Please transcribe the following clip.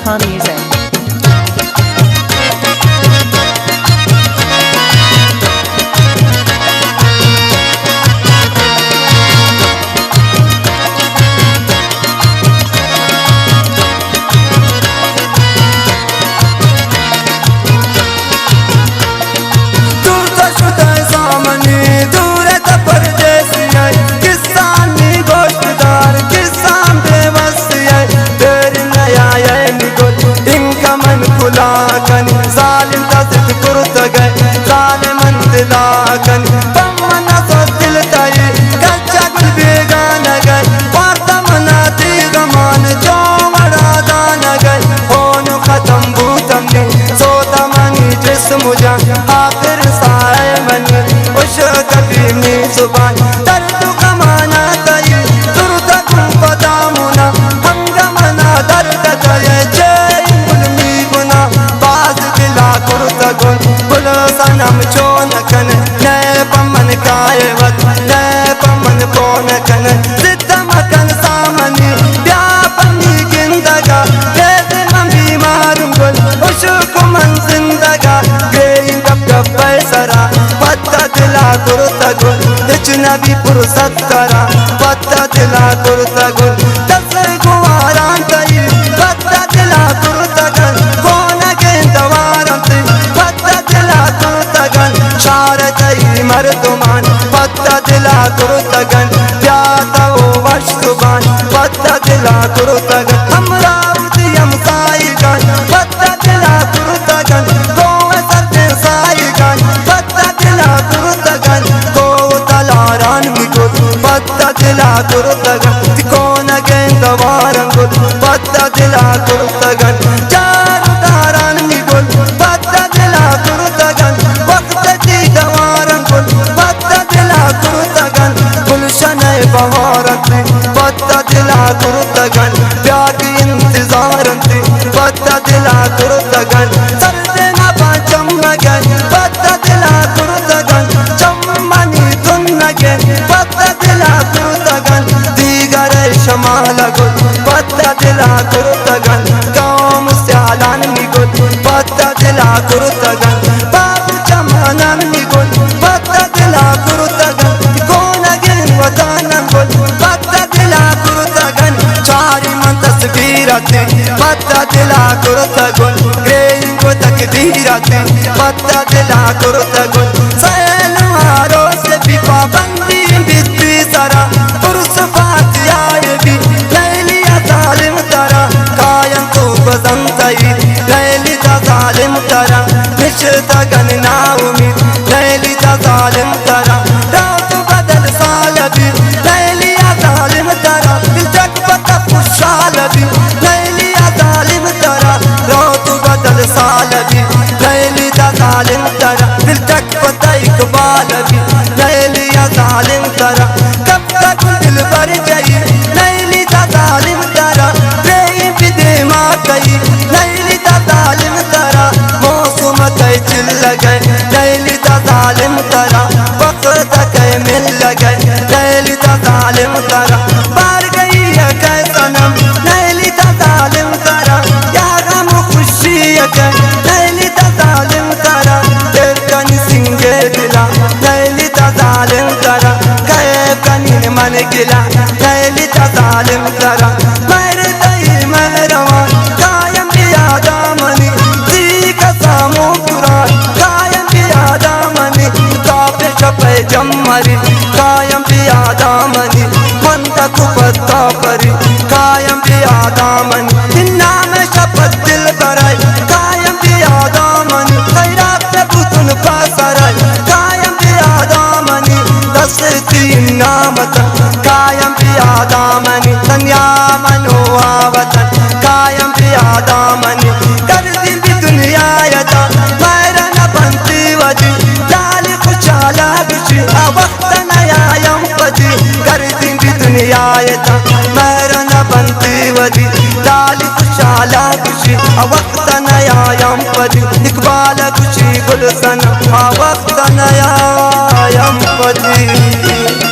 Upon Music. zalim ta zid kurta gay zaliman dilakan pamana sotil tay kalcha gul begana gay warta manati gaman jo maradana gay honu khatam bhutam ne sota mani jism jan akhir saay mani ush kabini zuban dard kamana tay surta kun padamuna hangamana dard tay बुल सनम चोन कन नए पमन काये वत नए पमन पोन कन जिद मकन सामनी व्यापनी गिंदगा वेद हम बीमार गुल उशुक मन जिंदगा गेइन कब कब पैसरा पत्ता दिला कुर्ता गुल इचनबी पुरसत करा पत्ता दिला कुर्ता गुल दस गुवारां तई पत्ता दिला कुर्ता गुल कौन गेंदवारां तई शारदई मर्दुमान पत्ता दिला कुरुतगन प्याता वो वस्तुबान पत्ता दिला कुरुतगन अमरावती हम साईगन पत्ता दिला कुरुतगन गोवे सरते साईगन पत्ता दिला कुरुतगन गो तलारान मिगुल पत्ता दिला कुरुतगन तिकोन गेंदवारन गुल पत्ता दिला कुरुतगन चार तारान मिगुल पत्ता दिला कुरुतगन बहारत पत्ता दिला कुरुतगन प्यार की इंतजार पत्ता दिला कुरुतगन सर्दे न पाचम नगन पत्ता दिला कुरुतगन चम्मनी तुन नगन पत्ता दिला कुरुतगन दीगर शमाल गुल पत्ता दिला कुरुतगन कौम स्यालान निगुल पत्ता दिला कुरुतगन बाबू चमनन निगुल पत्ता दिला कुरुतगन पत्ता दिला कुरुतगन चारी मन तस्वीरते पत्ता दिला कुरुतगन ग्रेइन को तकदीरते पत्ता दिला कुरुतगन सैलवारो से भी पाबंदी बिस्ती सरा पुरुष बात आए भी लैलिया जालिम तरा कायम तो बसंतई लैलिया जालिम तरा निश्तगन ना उम्मीद लैलिया जालिम तरा रात बदल साल भी लैलिया जालिम तरा दिल तक पता खुशाल भी लैलिया जालिम तरा रात बदल साल भी लैलिया जालिम तरा दिल तक पता इकबाल भी लैलिया जालिम तरा कब तक दिल भर जाई लैलिया जालिम तरा प्रेम भी देमा गई लैलिया जालिम तरा मौसम कई चिल गए लैलिया जालिम तरा वक्त तक मिल गए लैलिया जालिम तरा पार गई है कै सनम लैलिया जालिम तरा या गम खुशी है लैलिया जालिम तरा तेर कनी सिंगे दिला लैलिया जालिम तरा गए कनी मन गिला लैलिया जालिम तरा मेरे दई मेहरवा कायम यादा मनी जी का सामो कुरान कायम यादा मनी काफे छपे जम्मरी कायम यादा मनी मंद कुपत्ता परी कायम यादा मनी इन्ना में शपथ दिल बराई कायम यादा मनी खैरात पे बुतुन पासराई कायम यादा मनी दस तीन नामतन कायम यादा मनी तन्या मनो आवतन कायम यादा मनी कर दिन भी दुनिया यदा मैरा न बनती वजी लाल खुशाला बिची वक्त नयायम पजी कर दिन भी दुनिया यदा मैरा न बनती वजी लाल खुशाला बिची वक्त नयायम पजी इकबाल खुशी गुलशन वक्त नयायम पजी।